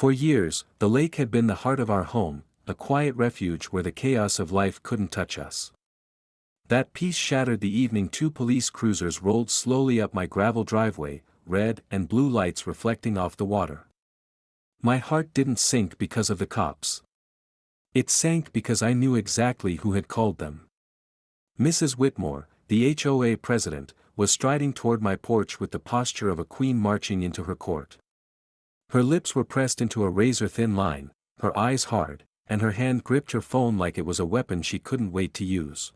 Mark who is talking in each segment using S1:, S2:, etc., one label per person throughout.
S1: For years, the lake had been the heart of our home, a quiet refuge where the chaos of life couldn't touch us. That peace shattered the evening two police cruisers rolled slowly up my gravel driveway, red and blue lights reflecting off the water. My heart didn't sink because of the cops. It sank because I knew exactly who had called them. Mrs. Whitmore, the HOA president, was striding toward my porch with the posture of a queen marching into her court. Her lips were pressed into a razor-thin line, her eyes hard, and her hand gripped her phone like it was a weapon she couldn't wait to use.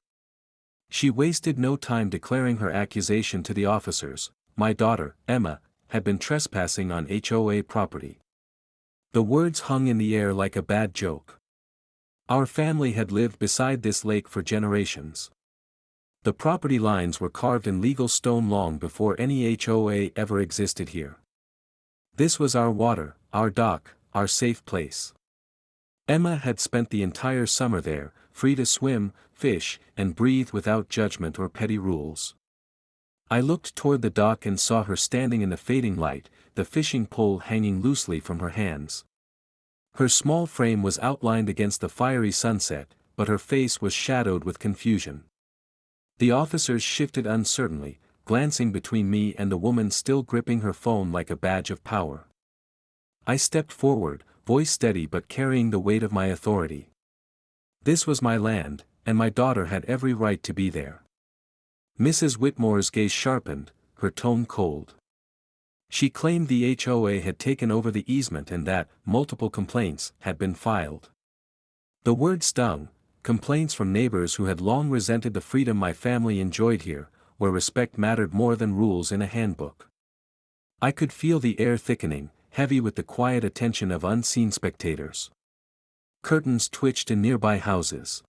S1: She wasted no time declaring her accusation to the officers. My daughter, Emma, had been trespassing on HOA property. The words hung in the air like a bad joke. Our family had lived beside this lake for generations. The property lines were carved in legal stone long before any HOA ever existed here. This was our water, our dock, our safe place. Emma had spent the entire summer there, free to swim, fish, and breathe without judgment or petty rules. I looked toward the dock and saw her standing in the fading light, the fishing pole hanging loosely from her hands. Her small frame was outlined against the fiery sunset, but her face was shadowed with confusion. The officers shifted uncertainly, glancing between me and the woman still gripping her phone like a badge of power. I stepped forward, voice steady but carrying the weight of my authority. This was my land, and my daughter had every right to be there. Mrs. Whitmore's gaze sharpened, her tone cold. She claimed the HOA had taken over the easement and that multiple complaints had been filed. The word stung, complaints from neighbors who had long resented the freedom my family enjoyed here, where respect mattered more than rules in a handbook. I could feel the air thickening, heavy with the quiet attention of unseen spectators. Curtains twitched in nearby houses.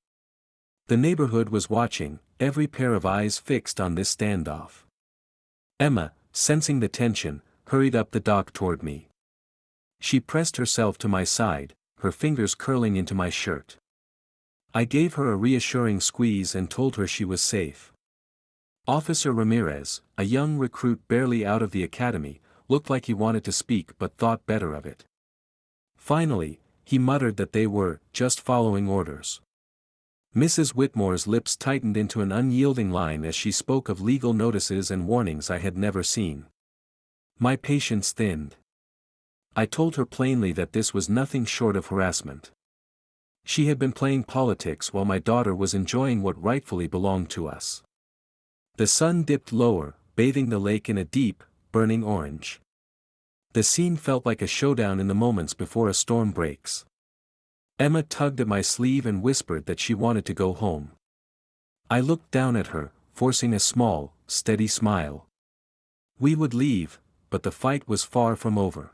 S1: The neighborhood was watching, every pair of eyes fixed on this standoff. Emma, sensing the tension, hurried up the dock toward me. She pressed herself to my side, her fingers curling into my shirt. I gave her a reassuring squeeze and told her she was safe. Officer Ramirez, a young recruit barely out of the academy, looked like he wanted to speak but thought better of it. Finally, he muttered that they were just following orders. Mrs. Whitmore's lips tightened into an unyielding line as she spoke of legal notices and warnings I had never seen. My patience thinned. I told her plainly that this was nothing short of harassment. She had been playing politics while my daughter was enjoying what rightfully belonged to us. The sun dipped lower, bathing the lake in a deep, burning orange. The scene felt like a showdown in the moments before a storm breaks. Emma tugged at my sleeve and whispered that she wanted to go home. I looked down at her, forcing a small, steady smile. We would leave, but the fight was far from over.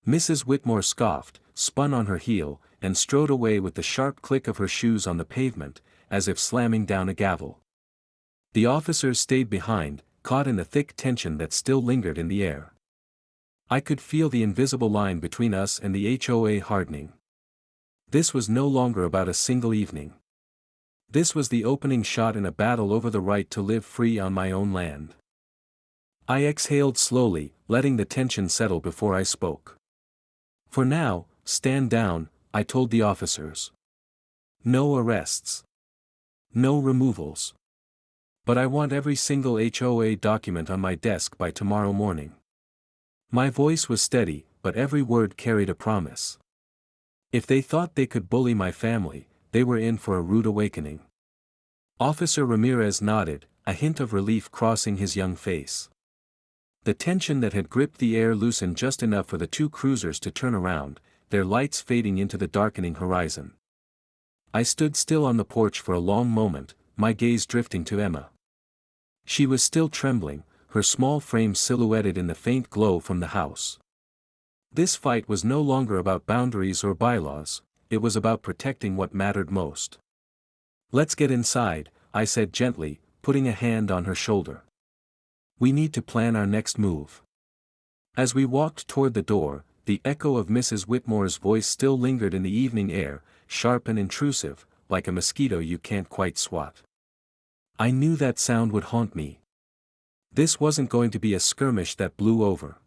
S1: Mrs. Whitmore scoffed, spun on her heel, and strode away with the sharp click of her shoes on the pavement, as if slamming down a gavel. The officers stayed behind, caught in the thick tension that still lingered in the air. I could feel the invisible line between us and the HOA hardening. This was no longer about a single evening. This was the opening shot in a battle over the right to live free on my own land. I exhaled slowly, letting the tension settle before I spoke. For now, stand down, I told the officers. No arrests. No removals. But I want every single HOA document on my desk by tomorrow morning. My voice was steady, but every word carried a promise. If they thought they could bully my family, they were in for a rude awakening. Officer Ramirez nodded, a hint of relief crossing his young face. The tension that had gripped the air loosened just enough for the two cruisers to turn around, their lights fading into the darkening horizon. I stood still on the porch for a long moment, my gaze drifting to Emma. She was still trembling, her small frame silhouetted in the faint glow from the house. This fight was no longer about boundaries or bylaws, it was about protecting what mattered most. Let's get inside, I said gently, putting a hand on her shoulder. We need to plan our next move. As we walked toward the door, the echo of Mrs. Whitmore's voice still lingered in the evening air, sharp and intrusive, like a mosquito you can't quite swat. I knew that sound would haunt me. This wasn't going to be a skirmish that blew over.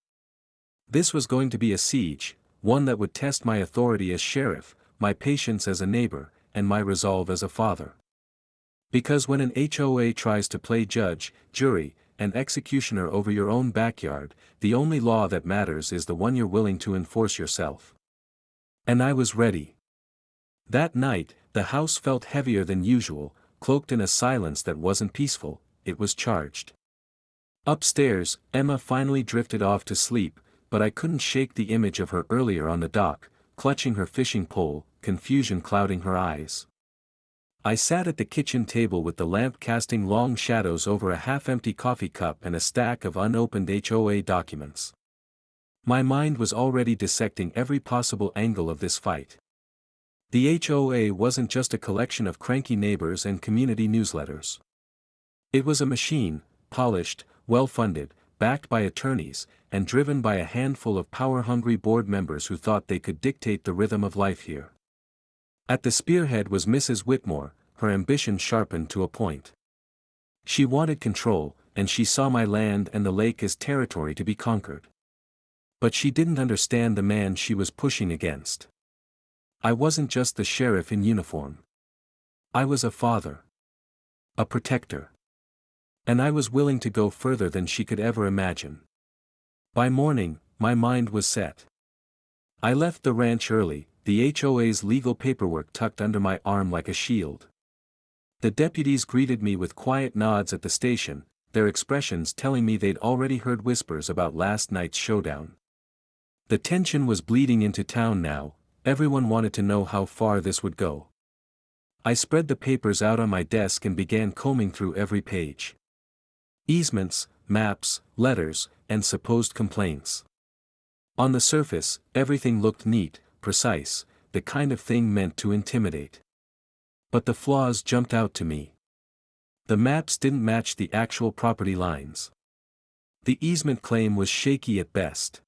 S1: This was going to be a siege, one that would test my authority as sheriff, my patience as a neighbor, and my resolve as a father. Because when an HOA tries to play judge, jury, and executioner over your own backyard, the only law that matters is the one you're willing to enforce yourself. And I was ready. That night, the house felt heavier than usual, cloaked in a silence that wasn't peaceful, it was charged. Upstairs, Emma finally drifted off to sleep, but I couldn't shake the image of her earlier on the dock, clutching her fishing pole, confusion clouding her eyes. I sat at the kitchen table with the lamp casting long shadows over a half-empty coffee cup and a stack of unopened HOA documents. My mind was already dissecting every possible angle of this fight. The HOA wasn't just a collection of cranky neighbors and community newsletters. It was a machine, polished, well-funded, backed by attorneys, and driven by a handful of power-hungry board members who thought they could dictate the rhythm of life here. At the spearhead was Mrs. Whitmore, her ambition sharpened to a point. She wanted control, and she saw my land and the lake as territory to be conquered. But she didn't understand the man she was pushing against. I wasn't just the sheriff in uniform. I was a father. A protector. And I was willing to go further than she could ever imagine. By morning, my mind was set. I left the ranch early, the HOA's legal paperwork tucked under my arm like a shield. The deputies greeted me with quiet nods at the station, their expressions telling me they'd already heard whispers about last night's showdown. The tension was bleeding into town now, everyone wanted to know how far this would go. I spread the papers out on my desk and began combing through every page. Easements, maps, letters, and supposed complaints. On the surface, everything looked neat, precise, the kind of thing meant to intimidate. But the flaws jumped out to me. The maps didn't match the actual property lines. The easement claim was shaky at best.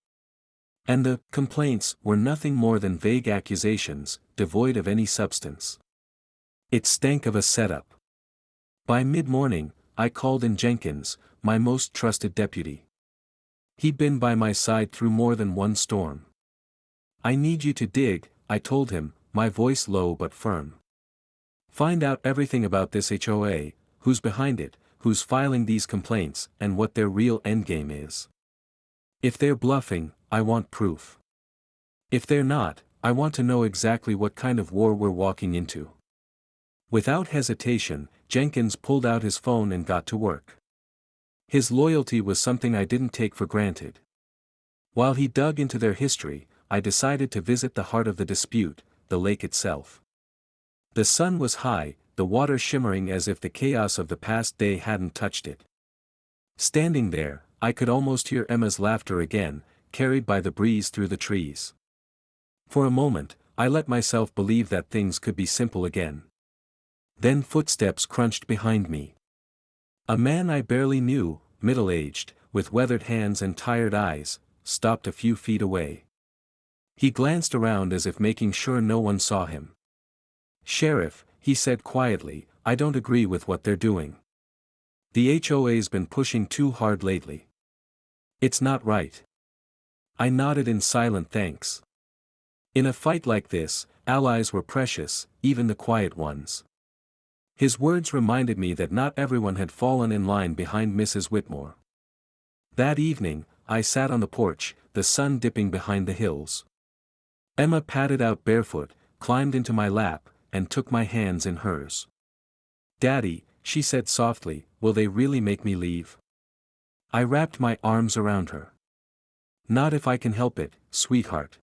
S1: And the complaints were nothing more than vague accusations, devoid of any substance. It stank of a setup. By mid-morning, I called in Jenkins, my most trusted deputy. He'd been by my side through more than one storm. I need you to dig, I told him, my voice low but firm. Find out everything about this HOA, who's behind it, who's filing these complaints, and what their real endgame is. If they're bluffing, I want proof. If they're not, I want to know exactly what kind of war we're walking into. Without hesitation, Jenkins pulled out his phone and got to work. His loyalty was something I didn't take for granted. While he dug into their history, I decided to visit the heart of the dispute, the lake itself. The sun was high, the water shimmering as if the chaos of the past day hadn't touched it. Standing there, I could almost hear Emma's laughter again, carried by the breeze through the trees. For a moment, I let myself believe that things could be simple again. Then footsteps crunched behind me. A man I barely knew, middle-aged, with weathered hands and tired eyes, stopped a few feet away. He glanced around as if making sure no one saw him. "Sheriff," he said quietly, "I don't agree with what they're doing. The HOA's been pushing too hard lately. It's not right." I nodded in silent thanks. In a fight like this, allies were precious, even the quiet ones. His words reminded me that not everyone had fallen in line behind Mrs. Whitmore. That evening, I sat on the porch, the sun dipping behind the hills. Emma padded out barefoot, climbed into my lap, and took my hands in hers. "Daddy," she said softly, "will they really make me leave?" I wrapped my arms around her. "Not if I can help it, sweetheart.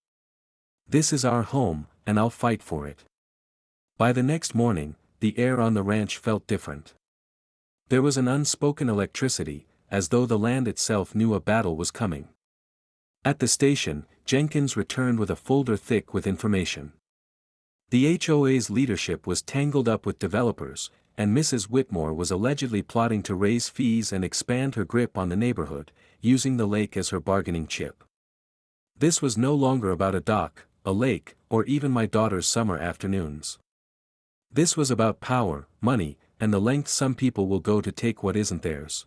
S1: This is our home, and I'll fight for it." By the next morning, the air on the ranch felt different. There was an unspoken electricity, as though the land itself knew a battle was coming. At the station, Jenkins returned with a folder thick with information. The HOA's leadership was tangled up with developers, and Mrs. Whitmore was allegedly plotting to raise fees and expand her grip on the neighborhood, using the lake as her bargaining chip. This was no longer about a dock, a lake, or even my daughter's summer afternoons. This was about power, money, and the length some people will go to take what isn't theirs.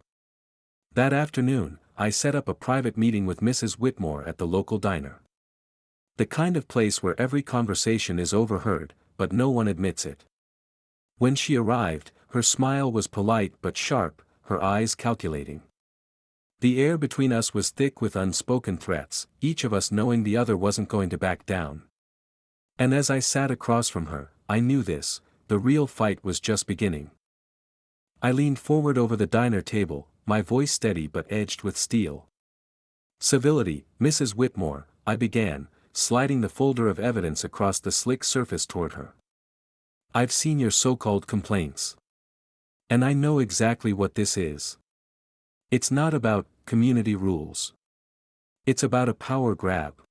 S1: That afternoon, I set up a private meeting with Mrs. Whitmore at the local diner. The kind of place where every conversation is overheard, but no one admits it. When she arrived, her smile was polite but sharp, her eyes calculating. The air between us was thick with unspoken threats, each of us knowing the other wasn't going to back down. And as I sat across from her, I knew this, the real fight was just beginning. I leaned forward over the diner table, my voice steady but edged with steel. "Civility, Mrs. Whitmore," I began, sliding the folder of evidence across the slick surface toward her. "I've seen your so-called complaints. And I know exactly what this is. It's not about community rules. It's about a power grab.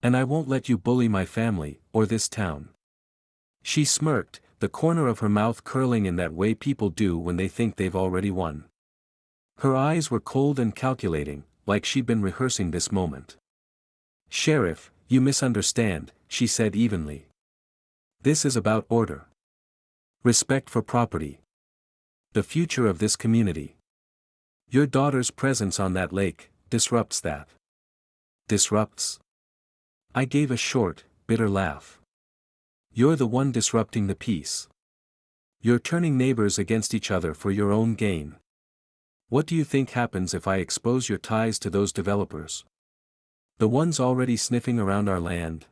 S1: And I won't let you bully my family, or this town." She smirked, the corner of her mouth curling in that way people do when they think they've already won. Her eyes were cold and calculating, like she'd been rehearsing this moment. "Sheriff, you misunderstand," she said evenly. "This is about order. Respect for property. The future of this community. Your daughter's presence on that lake disrupts that." "Disrupts?" I gave a short, bitter laugh. "You're the one disrupting the peace. You're turning neighbors against each other for your own gain. What do you think happens if I expose your ties to those developers? The ones already sniffing around our land?"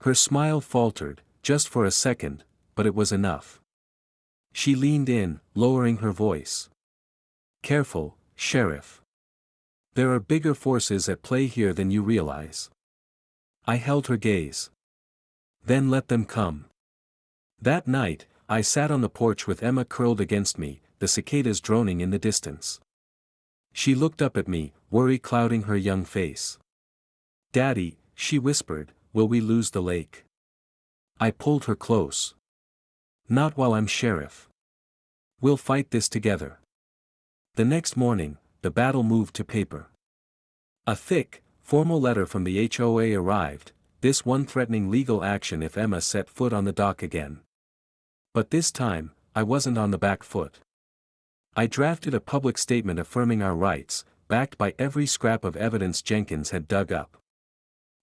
S1: Her smile faltered, just for a second, but it was enough. She leaned in, lowering her voice. "Careful, Sheriff. There are bigger forces at play here than you realize." I held her gaze. "Then let them come." That night, I sat on the porch with Emma curled against me, the cicadas droning in the distance. She looked up at me, worry clouding her young face. "Daddy," she whispered, "will we lose the lake?" I pulled her close. "Not while I'm sheriff. We'll fight this together." The next morning, the battle moved to paper. A thick, formal letter from the HOA arrived, this one threatening legal action if Emma set foot on the dock again. But this time, I wasn't on the back foot. I drafted a public statement affirming our rights, backed by every scrap of evidence Jenkins had dug up.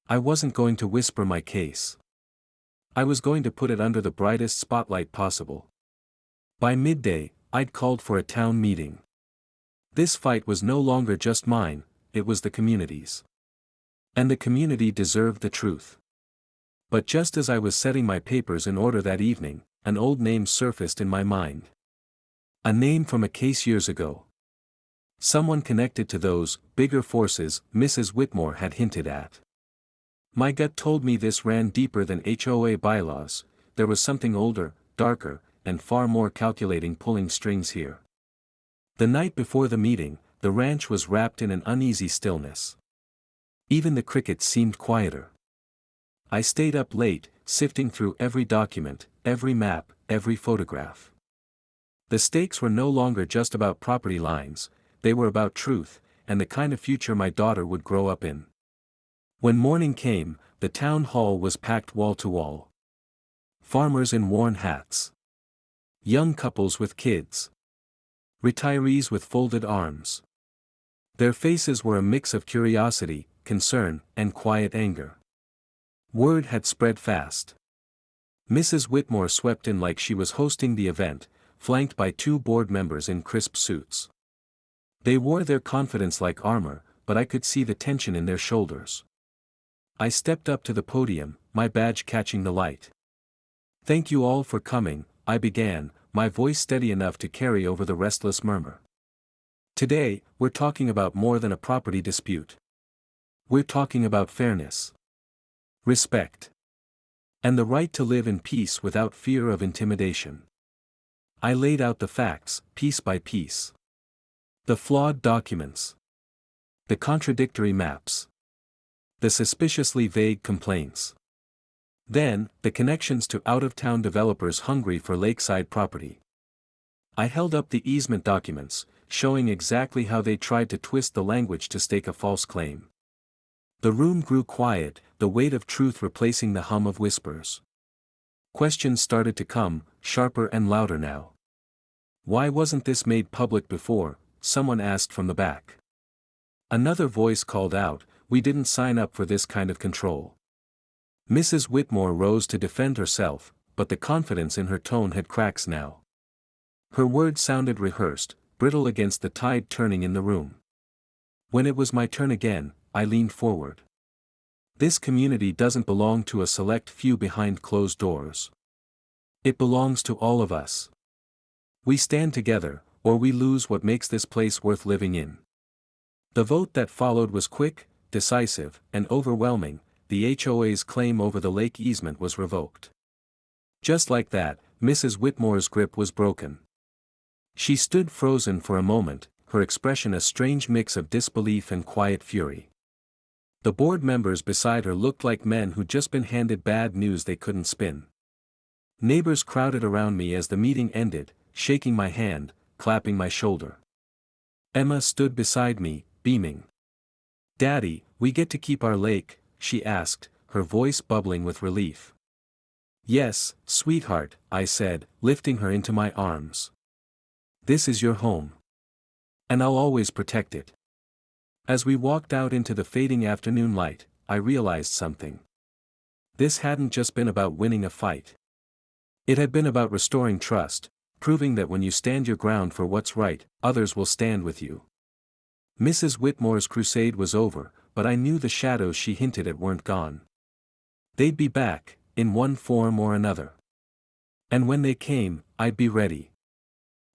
S1: I wasn't going to whisper my case. I was going to put it under the brightest spotlight possible. By midday, I'd called for a town meeting. This fight was no longer just mine, it was the community's. And the community deserved the truth. But just as I was setting my papers in order that evening, an old name surfaced in my mind. A name from a case years ago. Someone connected to those bigger forces Mrs. Whitmore had hinted at. My gut told me this ran deeper than HOA bylaws, there was something older, darker, and far more calculating pulling strings here. The night before the meeting, the ranch was wrapped in an uneasy stillness. Even the crickets seemed quieter. I stayed up late, sifting through every document, every map, every photograph. The stakes were no longer just about property lines, they were about truth, and the kind of future my daughter would grow up in. When morning came, the town hall was packed wall to wall. Farmers in worn hats. Young couples with kids. Retirees with folded arms. Their faces were a mix of curiosity, concern, and quiet anger. Word had spread fast. Mrs. Whitmore swept in like she was hosting the event, flanked by two board members in crisp suits. They wore their confidence like armor, but I could see the tension in their shoulders. I stepped up to the podium, my badge catching the light. "Thank you all for coming," I began, my voice steady enough to carry over the restless murmur. "Today, we're talking about more than a property dispute. We're talking about fairness. Respect. And the right to live in peace without fear of intimidation." I laid out the facts, piece by piece. The flawed documents. The contradictory maps. The suspiciously vague complaints. Then, the connections to out-of-town developers hungry for lakeside property. I held up the easement documents, showing exactly how they tried to twist the language to stake a false claim. The room grew quiet, the weight of truth replacing the hum of whispers. Questions started to come, sharper and louder now. "Why wasn't this made public before?" someone asked from the back. Another voice called out, "We didn't sign up for this kind of control." Mrs. Whitmore rose to defend herself, but the confidence in her tone had cracks now. Her words sounded rehearsed, brittle against the tide turning in the room. When it was my turn again, I leaned forward. This community doesn't belong to a select few behind closed doors. It belongs to all of us. We stand together, or we lose what makes this place worth living in. The vote that followed was quick, decisive, and overwhelming. The HOA's claim over the lake easement was revoked. Just like that, Mrs. Whitmore's grip was broken. She stood frozen for a moment, her expression a strange mix of disbelief and quiet fury. The board members beside her looked like men who'd just been handed bad news they couldn't spin. Neighbors crowded around me as the meeting ended, shaking my hand, clapping my shoulder. Emma stood beside me, beaming. "Daddy, we get to keep our lake?" she asked, her voice bubbling with relief. "Yes, sweetheart," I said, lifting her into my arms. "This is your home. And I'll always protect it." As we walked out into the fading afternoon light, I realized something. This hadn't just been about winning a fight. It had been about restoring trust, proving that when you stand your ground for what's right, others will stand with you. Mrs. Whitmore's crusade was over, but I knew the shadows she hinted at weren't gone. They'd be back, in one form or another. And when they came, I'd be ready.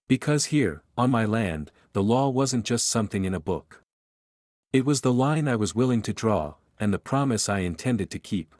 S1: Because here, on my land, the law wasn't just something in a book. It was the line I was willing to draw, and the promise I intended to keep.